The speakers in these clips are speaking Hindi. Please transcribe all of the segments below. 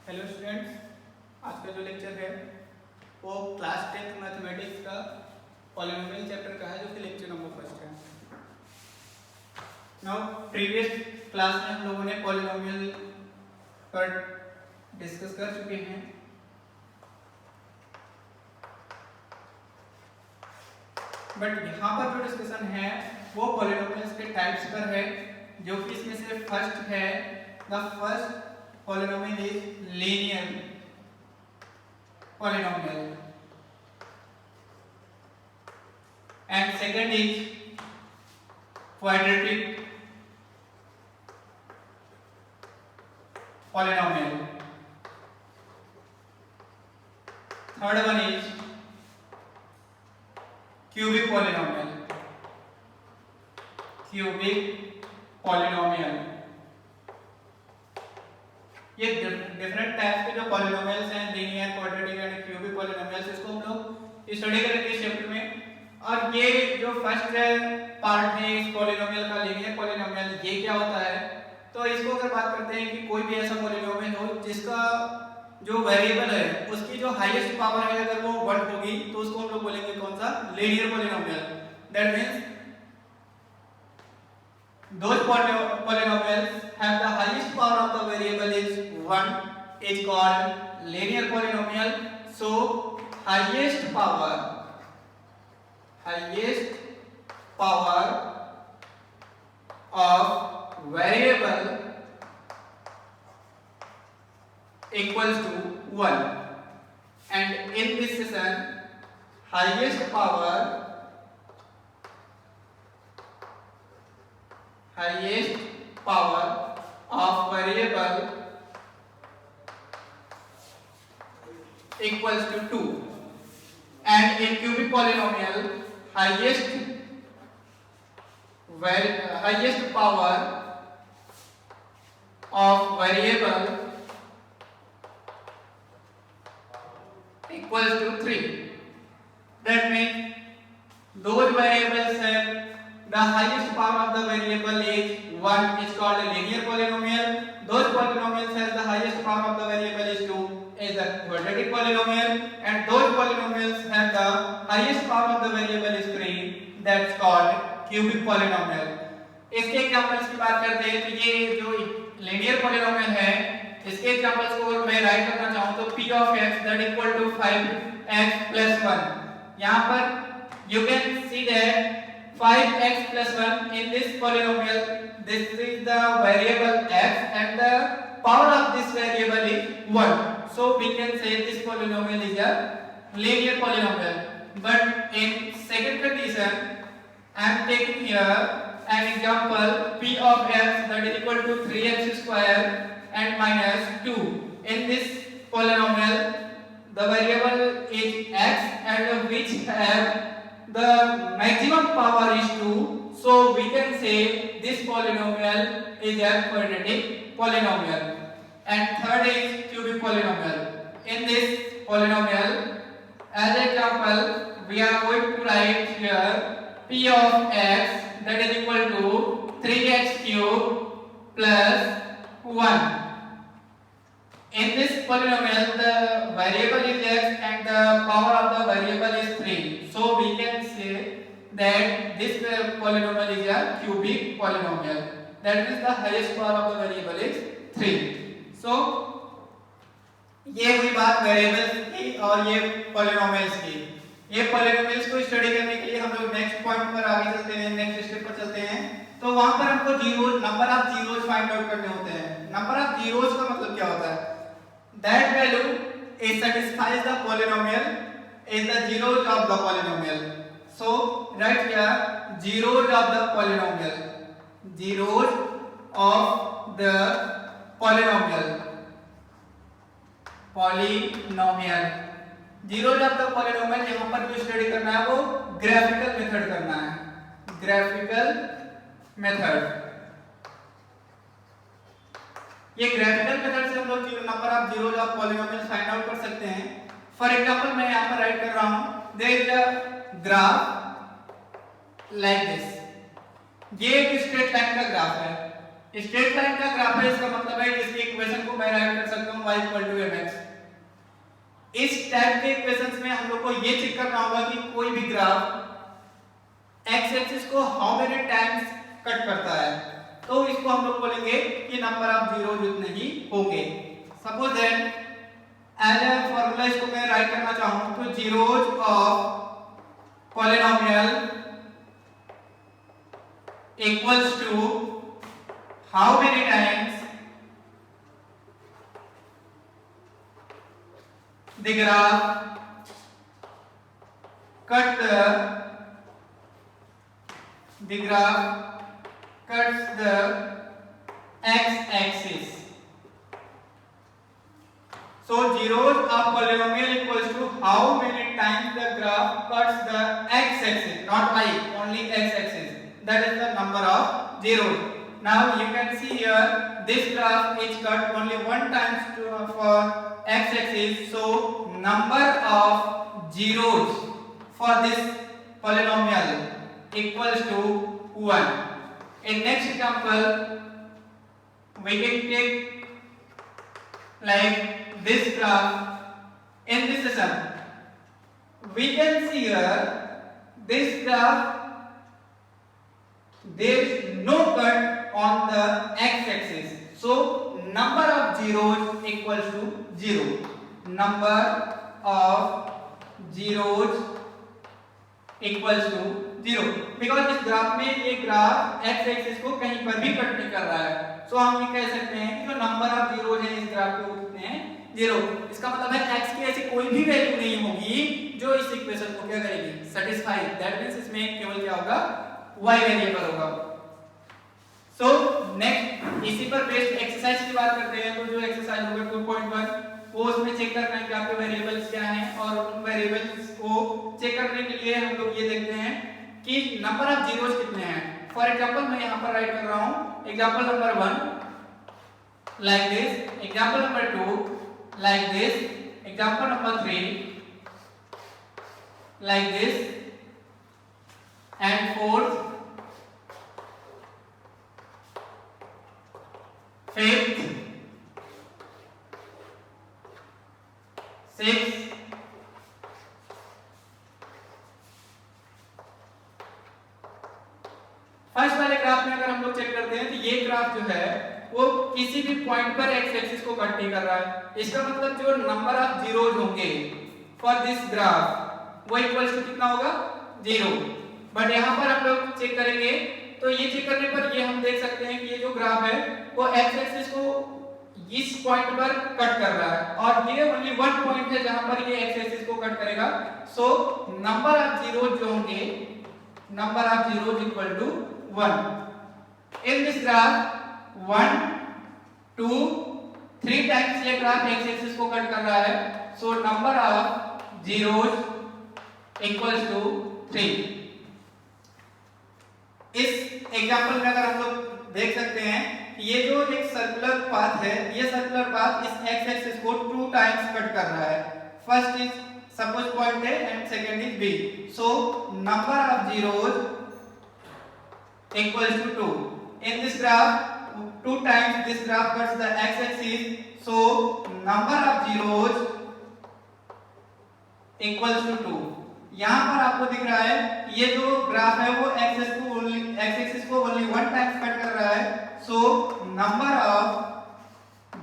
हेलो स्टूडेंट्स, आज का जो लेक्चर है वो क्लास 10th मैथमेटिक्स का पॉलिनोमियल चैप्टर का है, जो कि लेक्चर नंबर 1 है। नाउ प्रीवियस क्लास में हम लोगों ने पॉलिनोमियल पर डिस्कस कर चुके हैं। बट यहाँ पर जो डिस्कशन है वो पॉलिनोमियल्स के टाइप्स पर है, जो कि इसमें से फर्स्ट है the first polynomial is linear polynomial and second is quadratic polynomial. Third one is cubic polynomial. ये डिफरेंट टाइप्स के जो पॉलिनोमियल्स हैं, linear, quadratic and cubic polynomials, इसको हम लोग स्टडी करेंगे इस चैप्टर में। और ये जो फर्स्ट पार्ट है इस पॉलिनोमियल का, लीनियर पॉलिनोमियल, ये क्या होता है? तो इसको अगर बात करते हैं कि कोई भी ऐसा पॉलिनोमियल हो जिसका जो वेरिएबल है उसकी जो हाईएस्ट पावर है अगर वो 1 होगी तो उसको हम लोग बोलेंगे कौन सा? Linear polynomial. That means those polynomials have the highest power of the variable is 1 is called linear polynomial. So highest power of variable equals to 1, and in this session highest power of variable equals to 2, and in cubic polynomial highest power of variable equals to 3. That means those variables have the highest power of the variable is 1 is called a linear polynomial. Those polynomials has the highest power of the variable is 2 is the quadratic polynomial, and those polynomials have the highest power of the variable is 3, that's called cubic polynomial. इसके एग्जांपल्स की बात करते हैं तो ये जो linear polynomial है इसके एग्जांपल्स को अगर मैं राइट करना चाहूं तो p of x that equal to 5x plus 1. यहाँ पर you can see that 5x plus 1 in this polynomial, this is the variable x and the power of this variable is 1. So we can say this polynomial is a linear polynomial. But in second condition, I am taking here an example p of x that is equal to 3x square and minus 2. In this polynomial, the variable is x and which have the maximum power is 2, so we can say this polynomial is a quadratic polynomial. And third is cubic polynomial. In this polynomial, as example, we are going to write here p of x that is equal to 3x cube plus 1. In this polynomial, the variable is x and the power of the variable is 3. So we can say that this polynomial is a cubic polynomial. That means the highest power of the variable is 3. So ये हुई बात वेरिएबल्स की और ये पॉलिनोमियल्स की। ये पॉलिनोमियल्स को स्टडी करने के लिए हम लोग नेक्स्ट पॉइंट पर आगे चलते हैं, नेक्स्ट स्टेप पर चलते हैं। तो वहां पर हमको zeros, number of zeros find out करने होते हैं। नंबर ऑफ जीरोस का मतलब क्या होता है? That value is satisfies the polynomial is the zeros of the polynomial. So write here zeros of the polynomial. Zeros of the polynomial. Zeros of the polynomial यहाँ पर जो स्टडी करना है वो ग्राफिकल मेथड करना है। ग्राफिकल मेथड, ये ग्राफिकल मेथड से हम लोग number of zeros of polynomials find out कर सकते हैं। फॉर एग्जांपल मैं यहाँ पर राइट कर रहा हूँ, there is a graph like this. ये एक स्ट्रेट लाइन का ग्राफ है। स्ट्रेट लाइन का ग्राफ है, इसका मतलब है कि इसकी इक्वेशन को मैं राइट कर सकता हूँ y इक्वल टू mx। इस टाइप के इक्वेशंस में हम लोग को ये चेक करना होगा कि कोई भी ग्राफ x एक्सिस को हाउ मेनी टाइम्स कट करता है, तो इसको हम लोग बोलेंगे कि नंबर ऑफ जीरोज उतने ही होंगे। Suppose that as a formula इसको मैं राइट करना चाहूं तो zeros of polynomial equals to how many times the graph cut the graph cuts the x-axis. So zeros of polynomial equals to how many times the graph cuts the x-axis, not y, only x-axis. That is the number of zeros. Now you can see here this graph is cut only one time for x-axis, so number of zeros for this polynomial equals to 1. In next example, we can take like this graph. In this session, we can see here this graph. There is no cut on the x-axis, so number of zeros equals to 0. Number of zeros equals to 0 because इस ग्राफ में ये ग्राफ x एक्सिस को कहीं पर भी कट नहीं कर रहा है, सो हम ये कह सकते हैं कि जो नंबर ऑफ जीरोज हैं इस ग्राफ के वो कितने हैं 0। इसका मतलब है x की ऐसी कोई भी वैल्यू नहीं होगी जो इस इक्वेशन को क्या करेगी सेटिस्फाई। दैट मींस इसमें केवल क्या होगा y वेरिएबल होगा। सो नेक्स्ट इसी पर बेस्ड एक्सरसाइज की बात करते हैं, तो जो एक्सरसाइज होगा 2.1 वो उसमें चेक करना है कि आपके वेरिएबल्स क्या हैं, और उन वेरिएबल्स को चेक करने के लिए हम लोग ये देखते हैं कि नंबर ऑफ जीरोस कितने हैं। फॉर एग्जांपल मैं यहाँ पर राइट कर रहा हूँ example number 1 like this, example number 2 like this, example number 3 like this, and fourth, fifth, six, first वाले ग्राफ में अगर हम लोग चेक करते हैं तो ये ग्राफ जो है वो किसी भी पॉइंट पर एक्स एक्सिस को कट नहीं कर रहा है। इसका मतलब जो नंबर ऑफ जीरोज होंगे फॉर दिस ग्राफ वो इक्वल्स टू कितना होगा 0। बट यहाँ पर हम लोग चेक करेंगे तो ये चेक करने पर ये हम देख सकते हैं कि ये जो ग्राफ है वो एक्स एक्सिस को इस पॉइंट पर कट कर रहा है, और ये ओनली वन पॉइंट है जहां पर ये एक्स एक्सिस को कट करेगा। सो नंबर ऑफ जीरोज जो होंगे number of zeros equal to 1। In this graph 1 2 3 times ये ग्राफ एक्स एक्सिस को कट कर रहा है, so number of zeros equals to 3। इस एग्जांपल में अगर हम लोग देख सकते हैं ये जो एक सर्कुलर पाथ है, ये सर्कुलर पाथ इस एक्स एक्सिस को 2 टाइम्स कट कर रहा है। First is suppose point A and second is B, so number of zeros equals to 2। In this graph 2 times this graph cuts the x axis, so number of zeros equals to 2। यहां पर आपको दिख रहा है ये जो ग्राफ है वो एक्स एक्सिस को ओनली 1 टाइम्स कट कर रहा है, so number of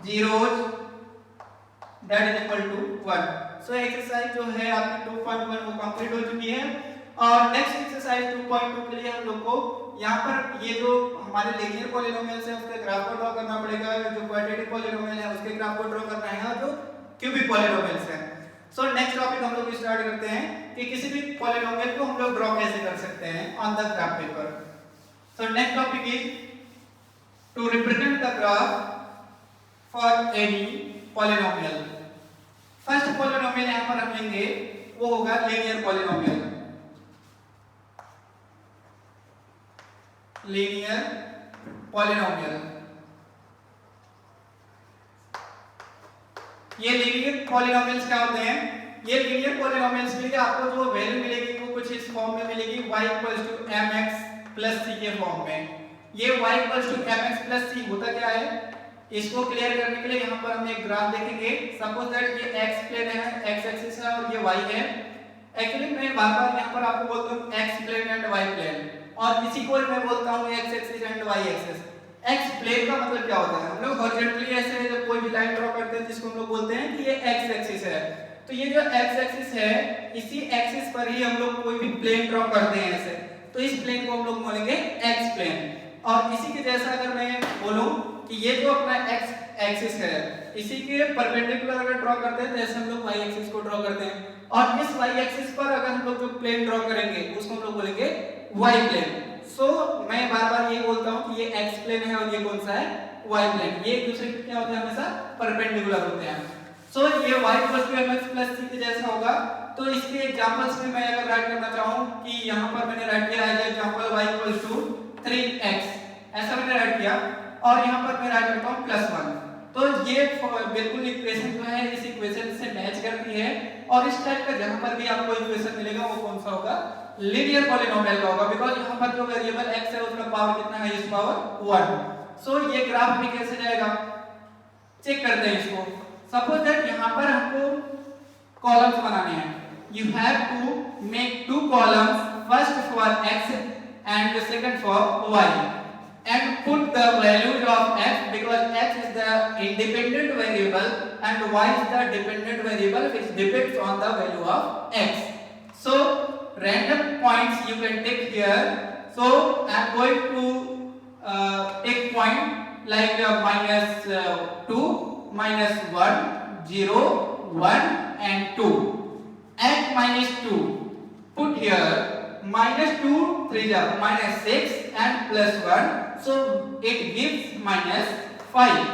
zeros that is equal to 1। so exercise जो है आपकी 2.1 वो कंप्लीट हो चुकी है, और नेक्स्ट एक्सरसाइज 2.2 के लिए हम लोग को यहाँ पर ये जो हमारे लीनियर पॉलिनोमियल्स है उसके ग्राफ को ड्रॉ करना पड़ेगा, जो क्वाड्रेटिक पॉलिनोमियल है उसके ग्राफ को ड्रॉ करना है, और जो क्यूबिक पॉलिनोमियल्स हैं। सो नेक्स्ट टॉपिक हम लोग स्टार्ट करते हैं कि किसी भी पॉलिनोमियल को हम लोग ड्रॉ कैसे कर सकते हैं on the graph paper. So next topic is to represent the graph for any polynomial। First polynomial यहां पर हम लेंगे वो होगा लीनियर पॉलिनोमियल। लीनियर पॉलिनोमियल, ये लीनियर पॉलिनोमियल्स क्या होते हैं? ये लीनियर पॉलिनोमियल्स के लिए आपको जो वैल्यू मिलेगी वो कुछ इस फॉर्म में मिलेगी, y mx + c के फॉर्म में। ये y mx + c होता क्या है? इसको क्लियर करने के लिए यहाँ पर हम एक ग्राफ देखेंगे। सपोज दैट ये एक्स प्लेन है, एक्स एक्सिस है और ये वाई है। एक्चुअली मैं बार बार यहाँ पर आपको बोलता हूँ x plane and y plane, और इसी को मैं बोलता हूँ x axis and y axis. X plane का मतलब क्या होता है, हम लोग हॉरिजॉन्टली ऐसे जब कोई भी लाइन ड्रॉ करते हैं जिसको हम लोग बोलते हैं कि ये एक्स एक्सिस है, तो ये जो एक्स एक्सिस है इसी एक्सिस पर ही हम लोग कोई भी प्लेन ड्रॉ करते हैं ऐसे, तो इस प्लेन को हम लोग बोलेंगे एक्स प्लेन। और इसी के जैसा अगर मैं बोलूं कि ये जो अपना एक्स एक्सिस है इसी के परपेंडिकुलर अगर ड्रॉ करते हैं तो ऐसे हम लोग वाई एक्सिस को ड्रॉ करते हैं, और इस वाई एक्सिस पर अगर हम लोग जो प्लेन ड्रॉ करेंगे उसको हम लोग बोलेंगे वाई प्लेन। सो मैं बार बार ये बोलता हूँ कि ये एक्स प्लेन है और ये कौन सा है, वाई प्लेन। ये एक दूसरे के क्या होते हैं, हमेशा परपेंडिकुलर होते हैं। सो ये y = mx + c के जैसा होगा। तो इसके एग्जांपल्स में मैं अगर राइट करना चाहूं कि यहां पर मैंने राइट किया है एग्जांपल y = 3x, ऐसा मैंने राइट किया, और यहां पर मैं राइट करता हूं +1। तो ये बिल्कुल इक्वेशन जो है इस इक्वेशन से मैच करती है, और इस टाइप का जहां पर भी आपको इक्वेशन मिलेगा वो कौन सा होगा, लीनियर पॉलिनोमियल का होगा, बिकॉज़ यहां पर जो वेरिएबल x है उसका पावर कितना है, इस पावर 1। सो ये ग्राफ भी कैसे जाएगा, चेक करते हैं इसको। सपोज दैट यहाँ पर हमको कॉलम्स बनाने हैं, you have to make 2 columns, first for x and second for y, and put the values of x because x is the independent variable and y is the dependent variable which depends on the value of x. So random points you can take here. So I am going to take point like -2, -1, 0, 1 and 2. At -2 put here -2 3 -6 and +1, so it gives -5.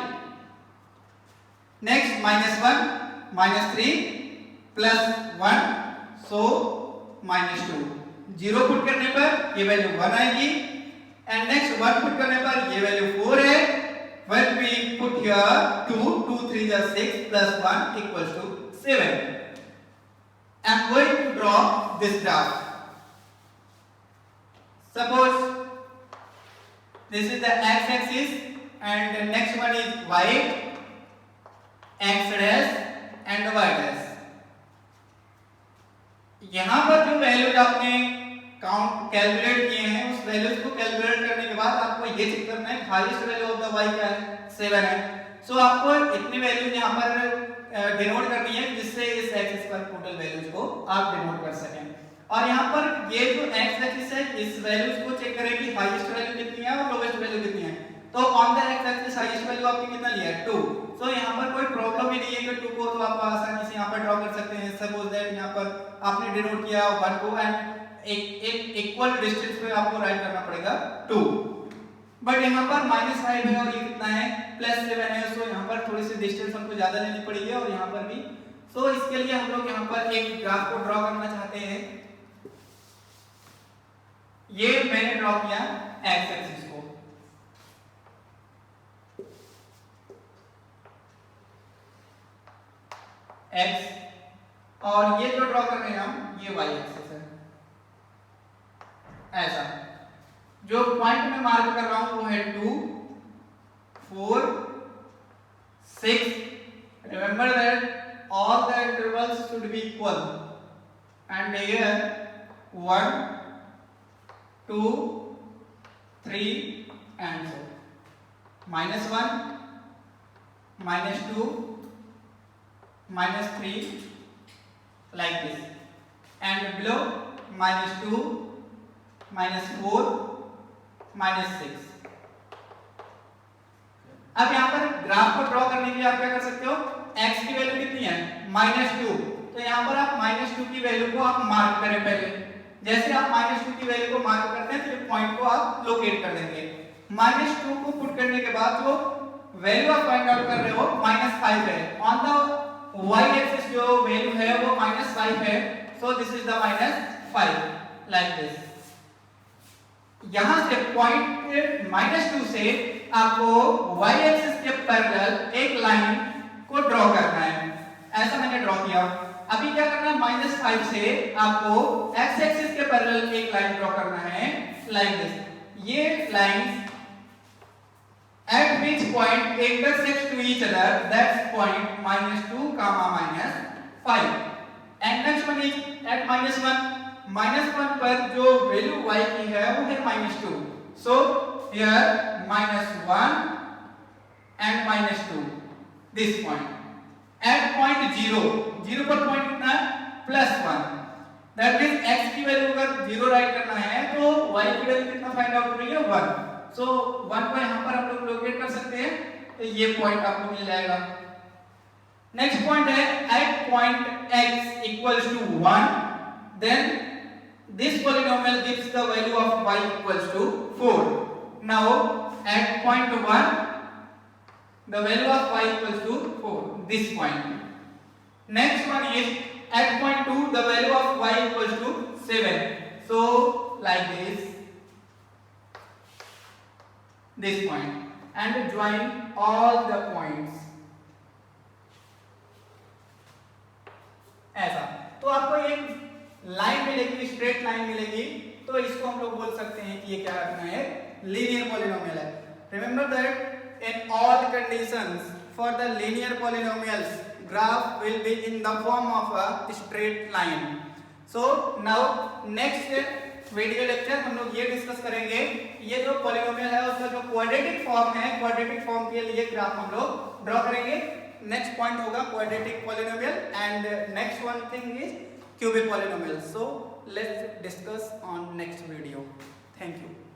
Next -1 -3 +1, so -2। 0 put करने पर ये वैल्यू 1 आएगी, एंड नेक्स्ट 1 पुट करने पर ये वैल्यू 4 है। When we put here 2, 2 3 6 +1 = 7. I am going to draw this graph. Suppose this is the x-axis and the next one is y, x dash and y dash. यहाँ पर जो वैल्यूज आपने काउंट कैलकुलेट किए हैं उस वैल्यूज को कैलकुलेट करने के बाद आपको ये चेक करना है highest value of the y क्या है, 7 है। सो आपको इतनी वैल्यूज यहाँ पर डिनोट करनी है जिससे इस एक्सिस पर टोटल वैल्यूज को आप डिनोट कर सकें। और यहाँ पर ये जो x एक्सिस है इस वैल्यूज को चेक करें कि हाईएस्ट वैल्यू कितनी है और लोवेस्ट वैल्यू कितनी है। तो on the x axis highest value आपने कितना लिया है, 2। सो यहाँ पर कोई प्रॉब्लम ही नहीं है कि 2 को तो आप आसानी से यहाँ पर ड्रॉ कर सकते हैं। सपोज दैट यहाँ पर आपने डिनोट किया 1 को एंड एक इक्वल डिस्टेंस पे आपको राइट करना पड़ेगा 2, बट यहाँ पर -5 है और ये कितना है, +7 है। सो यहाँ पर थोड़ी सी डिस्टेंस हमको ज्यादा लेनी पड़ेगी, और यहाँ पर भी। सो इसके लिए हम लोग यहाँ पर एक ग्राफ को ड्रॉ करना चाहते हैं। ये मैंने ड्रॉ किया एक्स एक्सिस को, एक्स, और ये जो ड्रॉ कर रहे हैं हम ये वाई एक्सिस है। ऐसा जो पॉइंट में मार्क कर रहा हूं वो है 2, 4, 6। Remember that all the intervals should be equal, and here 1, 2, 3 and 4, -1, -2, -3 like this, and below -2, -4, -6। अब यहाँ पर ग्राफ को ड्रॉ करने के लिए आप क्या कर सकते हो, x की वैल्यू कितनी है, -2, तो यहाँ पर आप -2 की वैल्यू को आप मार्क करें पहले। जैसे आप -2 की वैल्यू को मार्क करते हैं तो ये पॉइंट को आप लोकेट कर देंगे। -2 को पुट करने के बाद जो वैल्यू आप फाइंड आउट कर रहे हो -5 है, ऑन द y एक्सिस जो वैल्यू है वो -5 है, so this is the -5 like this. यहां से पॉइंट -2 से आपको y एक्सिस के पैरेलल एक लाइन को ड्रॉ करना है। ऐसा मैंने ड्रॉ किया। अभी क्या करना है, -5 से आपको x एक्सिस के पैरेलल एक लाइन ड्रॉ करना है लाइक दिस। ये line at which point intersects to each other, that's point -2 comma -5, and next one is at -1, -1 पर जो वैल्यू y की है वो है -2, so here -1 and -2, this point. At point 0, 0 पर पॉइंट कितना है +1, दैट मींस x की वैल्यू अगर 0 राइट करना है तो y की वैल्यू कितना फाइंड आउट करेंगे 1, सो 1 को यहां पर आप लोग लोकेट कर सकते हैं, तो ये पॉइंट आपको मिल जाएगा। नेक्स्ट पॉइंट है at point x equals to 1, then this polynomial gives the value of y equals to 4. Now at point 1 the value of y equals to 4, this point. Next one is at point 2 the value of y equals to 7, so like this point, and join all the points ऐसा। तो आपको एक लाइन मिलेगी, स्ट्रेट लाइन मिलेगी, तो इसको हम लोग बोल सकते हैं कि ये क्या रखना है, लीनियर पॉलिनोमियल है। Remember that in all conditions for the linear polynomials graph will be in the form of a straight line. So now next video lecture हम लोग ये डिस्कस करेंगे, ये जो पॉलिनोमियल है उसका जो क्वाड्रेटिक फॉर्म है, क्वाड्रेटिक फॉर्म के लिए ग्राफ हम लोग ड्रॉ करेंगे। नेक्स्ट पॉइंट होगा quadratic polynomial, and next one thing is cubic polynomial. So let's discuss on next video. Thank you.